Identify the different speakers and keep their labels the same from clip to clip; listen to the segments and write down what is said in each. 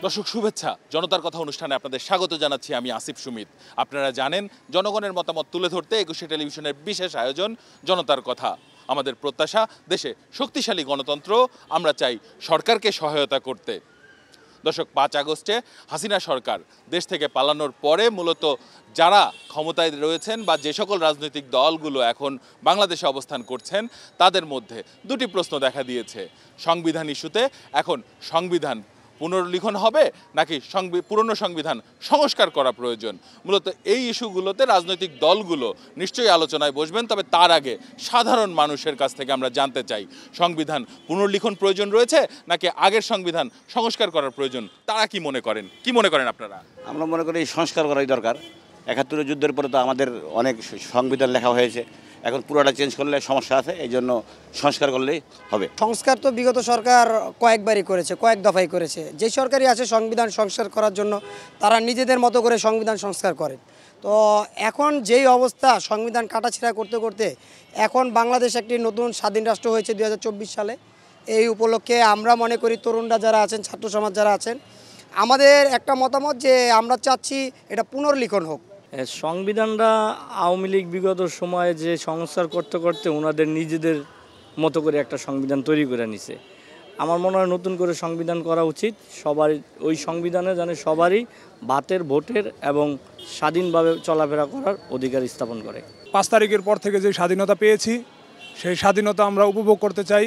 Speaker 1: দর্শক শুভেচ্ছা, জনতার কথা অনুষ্ঠানে আপনাদের স্বাগত জানাচ্ছি। আমি আসিফ সুমিত। আপনারা জানেন জনগণের মতামত তুলে ধরতে একুশে টেলিভিশনের বিশেষ আয়োজন জনতার কথা। আমাদের প্রত্যাশা দেশে শক্তিশালী গণতন্ত্র, আমরা চাই সরকারকে সহায়তা করতে। দর্শক 5 আগস্টে হাসিনা সরকার দেশ থেকে পালানোর পরে মূলত যারা ক্ষমতায় রয়েছেন বা যে সকল রাজনৈতিক দলগুলো এখন বাংলাদেশে অবস্থান করছেন তাদের মধ্যে দুটি প্রশ্ন দেখা দিয়েছে। সংবিধান ইস্যুতে এখন সংবিধান পুনর্লিখন হবে নাকি পুরনো সংবিধান সংস্কার করা প্রয়োজন। মূলত এই ইস্যুগুলোতে রাজনৈতিক দলগুলো নিশ্চয়ই আলোচনায় বসবেন, তবে তার আগে সাধারণ মানুষের কাছ থেকে আমরা জানতে চাই সংবিধান পুনর্লিখন প্রয়োজন রয়েছে নাকি আগের সংবিধান সংস্কার করার প্রয়োজন। তারা কি মনে করেন আপনারা?
Speaker 2: আমরা মনে করি সংস্কার করাই দরকার। 71 যুদ্ধের পরে তো আমাদের অনেক সংবিধান লেখা হয়েছে, এখন পুরোটা চেঞ্জ করলে সমস্যা আছে, এই জন্য সংস্কার করলেই হবে।
Speaker 3: সংস্কার তো বিগত সরকার কয়েকবারই করেছে, কয়েক দফাই করেছে। যে সরকারই আছে সংবিধান সংস্কার করার জন্য তারা নিজেদের মতো করে সংবিধান সংস্কার করে। তো এখন যেই অবস্থা, সংবিধান কাটাছেঁড়া করতে করতে এখন বাংলাদেশ একটি নতুন স্বাধীন রাষ্ট্র হয়েছে 2024 সালে। এই উপলক্ষে আমরা মনে করি তরুণরা যারা আছেন, ছাত্র সমাজ যারা আছেন, আমাদের একটা মতামত যে আমরা চাচ্ছি এটা পুনর্লিখন হোক।
Speaker 4: সংবিধানটা আওয়ামী লীগ বিগত সময়ে যে সংস্কার করতে করতে ওনাদের নিজেদের মতো করে একটা সংবিধান তৈরি করে নিছে। আমার মনে হয় নতুন করে সংবিধান করা উচিত। সবারই ওই সংবিধানে যেন সবারই ভাতের, ভোটের এবং স্বাধীনভাবে চলাফেরা করার অধিকার স্থাপন করে।
Speaker 5: 5 তারিখের পর থেকে যে স্বাধীনতা পেয়েছি সেই স্বাধীনতা আমরা উপভোগ করতে চাই।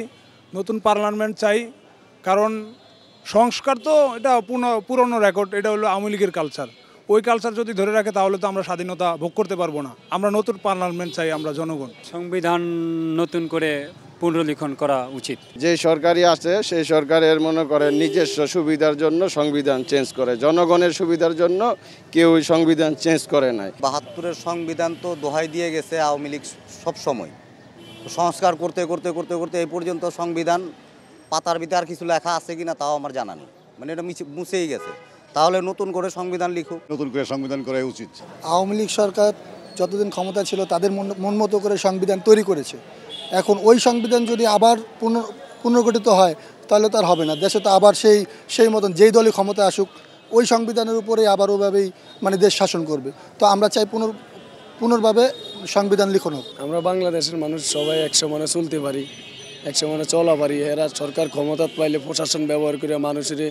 Speaker 5: নতুন পার্লামেন্ট চাই, কারণ সংস্কার তো এটা পুরনো রেকর্ড, এটা হলো আওয়ামী লীগের কালচার। ওই কালচার যদি ধরে রাখে তাহলে তো আমরা স্বাধীনতা ভোগ করতে পারবো না। আমরা নতুন পার্লামেন্ট চাই, আমরা জনগণ।
Speaker 6: সংবিধান নতুন করে পুনর্লিখন করা উচিত।
Speaker 7: যে সরকারই আছে সেই সরকারের মনে করে নিজস্ব সুবিধার জন্য সংবিধান চেঞ্জ করে, জনগণের সুবিধার জন্য কেউ সংবিধান চেঞ্জ করে নাই।
Speaker 8: 72-এর সংবিধান তো দোহাই দিয়ে গেছে আওয়ামী লীগ সব সময়। সংস্কার করতে করতে করতে করতে এই পর্যন্ত সংবিধান পাতার ভিতরে আর কিছু লেখা আছে কিনা তাও আমার জানা নেই, মানে এটা মুছেই গেছে। তাহলে নতুন করে সংবিধান লিখুক,
Speaker 9: নতুন করে সংবিধান করা উচিত।
Speaker 10: আওয়ামী লীগ সরকার যতদিন ক্ষমতা ছিল তাদের মন মতো করে সংবিধান তৈরি করেছে। এখন ওই সংবিধান যদি আবার পুনর্গঠিত হয় তাহলে তার হবে না। দেশে তো আবার সেই মতন যেই দলই ক্ষমতা আসুক ওই সংবিধানের উপরেই আবার ওভাবেই মানে দেশ শাসন করবে। তো আমরা চাই পুনর্ভাবে সংবিধান লিখন হোক।
Speaker 11: আমরা বাংলাদেশের মানুষ সবাই একসমানে চলতে পারি, একসমানে চলা পারি। এরা সরকার ক্ষমতা পাইলে প্রশাসন ব্যবহার করে মানুষের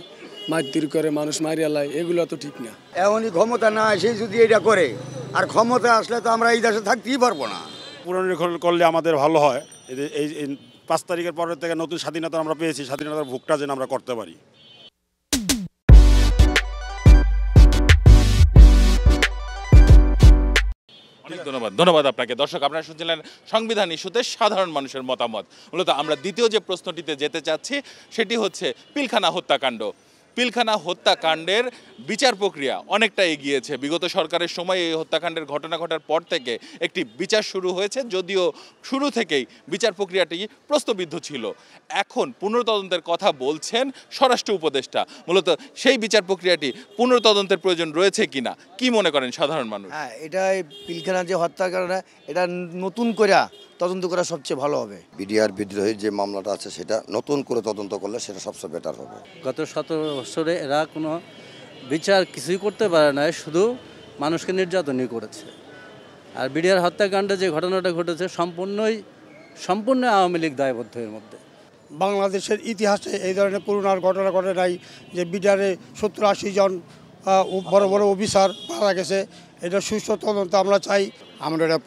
Speaker 11: মারধর করে, মানুষ মারিয়া লাই, এগুলো তো ঠিক না।
Speaker 12: এমনই ক্ষমতা না এসে যদি এটা করে, আর ক্ষমতা আসলে তো আমরা এই দেশে থাকতেই পারবো না।
Speaker 9: পুনর্লিখন করলে আমাদের ভালো হয়। এই 5 তারিখের পরের থেকে নতুন স্বাধীনতা আমরা পেয়েছি, স্বাধীনতার ভোগটা যেন আমরা করতে পারি।
Speaker 1: অনেক ধন্যবাদ আপনাকে। দর্শক, আপনারা শুনছিলেন সংবিধান ইস্যুতে সাধারণ মানুষের মতামত। মূলত আমরা দ্বিতীয় যে প্রশ্নটিতে যেতে চাচ্ছি সেটি হচ্ছে পিলখানা হত্যাকাণ্ড। পিলখানা হত্যাকাণ্ডের বিচার প্রক্রিয়া অনেকটা এগিয়েছে। বিগত সরকারের সময় এই হত্যাকাণ্ডের ঘটনা ঘটার পর থেকে একটি বিচার শুরু হয়েছে, যদিও শুরু থেকেই বিচার প্রক্রিয়াটি প্রশ্নবিদ্ধ ছিল। এখন পুনর্তদন্তের কথা বলছেন স্বরাষ্ট্র উপদেষ্টা। মূলত সেই বিচার প্রক্রিয়াটি পুনর্তদন্তের প্রয়োজন রয়েছে কিনা কি মনে করেন সাধারণ মানুষ?
Speaker 3: হ্যাঁ, এটা পিলখানা যে হত্যাকাণ্ড, এটা নতুন করে তদন্ত করা সবচেয়ে ভালো হবে।
Speaker 13: বিডিআর বিদ্রোহীর যে মামলাটা আছে সেটা নতুন করে তদন্ত করলে সেটা সবচেয়ে বেটার হবে।
Speaker 4: গত 17 বছরে এরা কোনো বিচার কিছুই করতে পারে না, শুধু মানুষকে নির্যাতনই করেছে। আর বিডিআর হত্যাকাণ্ডে যে ঘটনাটা ঘটেছে সম্পূর্ণ আওয়ামী লীগ দায়বদ্ধ এর মধ্যে।
Speaker 10: বাংলাদেশের ইতিহাসে এই ধরনের করুণার ঘটনা ঘটে নাই যে বিডিআরে 70-80 জন বড় বড় অফিসার মারা গেছে। এটা সুষ্ঠু তদন্ত আমরা চাই।
Speaker 14: আমরা এটা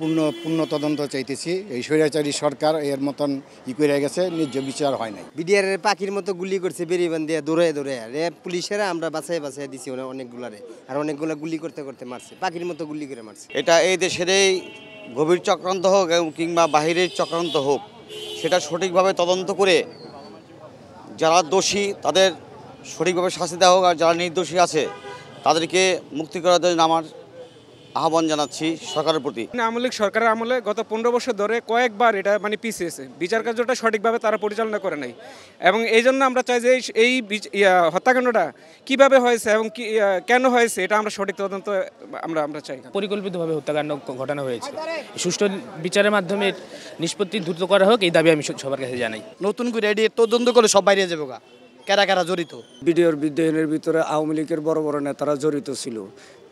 Speaker 14: পূর্ণ তদন্ত চাইতেছি। এই স্বৈরাচারী সরকার এর মতন করে গেছে, ন্যায্য বিচার হয় নাই।
Speaker 3: বিডিআরের পাখির মতো গুলি করছে, বেরিবান দিয়ে দৌড়ে র্যাব পুলিশেরা আমরা বাছাই দিছি অনেকগুলারে, আর অনেকগুলা গুলি করতে করতে মারছে, পাখির মতো গুলি করে মারছে।
Speaker 8: এটা এই দেশেরই গভীর চক্রান্ত হোক কিংবা বাহিরের চক্রান্ত হোক, সেটা সঠিকভাবে তদন্ত করে যারা দোষী তাদের সঠিকভাবে শাস্তি দেওয়া হোক, আর যারা নির্দোষী আছে তাদেরকে মুক্তি করার জন্য আমার আহ্বান জানাচ্ছি সরকারের প্রতি।
Speaker 6: আওয়ামী লীগ সরকারের আমলে গত 15 বছর ধরে কয়েকবার এটা পিছিয়েছে, বিচার কার্যটা সঠিকভাবে তারা পরিচালনা করে নাই। এবং এই জন্য আমরা চাই যে এই হত্যাকাণ্ডটা কিভাবে হয়েছে এবং কেন হয়েছে এটা আমরা সঠিক তদন্ত আমরা চাই।
Speaker 4: পরিকল্পিতভাবে হত্যাকাণ্ড ঘটানো হয়েছে, সুষ্ঠু বিচারের মাধ্যমে নিষ্পত্তি দ্রুত করা হোক, এই দাবি আমি সবার কাছে জানাই।
Speaker 3: নতুন করে এটি তদন্ত করে সব বাইরে যাবো, কারা কারা জড়িত।
Speaker 11: বিডিওর বিদ্যুহীনের ভিতরে আওয়ামী লীগের বড় বড় নেতারা জড়িত ছিল,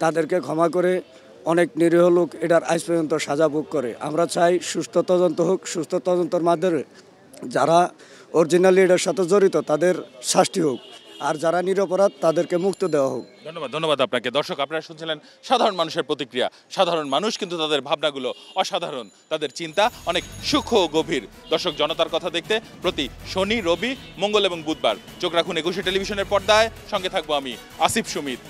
Speaker 11: তাদেরকে ক্ষমা করে অনেক নিরীহ লোক এটার আজ পর্যন্ত সাজা ভোগ করে। আমরা চাই সুস্থ তদন্ত হোক, সুস্থ তদন্তের মাধ্যমে যারা অরিজিনালি এটার সাথে জড়িত তাদের শাস্তি হোক, আর যারা নিরপরাধ তাদেরকে মুক্ত দেওয়া হোক।
Speaker 1: ধন্যবাদ আপনাকে। দর্শক, আপনারা শুনছিলেন সাধারণ মানুষের প্রতিক্রিয়া। সাধারণ মানুষ কিন্তু তাদের ভাবনাগুলো অসাধারণ, তাদের চিন্তা অনেক সূক্ষ্ম ও গভীর। দর্শক, জনতার কথা দেখতে প্রতি শনি, রবি, মঙ্গল এবং বুধবার চোখ রাখুন ২১ টেলিভিশনের পর্দায়। সঙ্গে থাকবো আমি আসিফ সুমিত।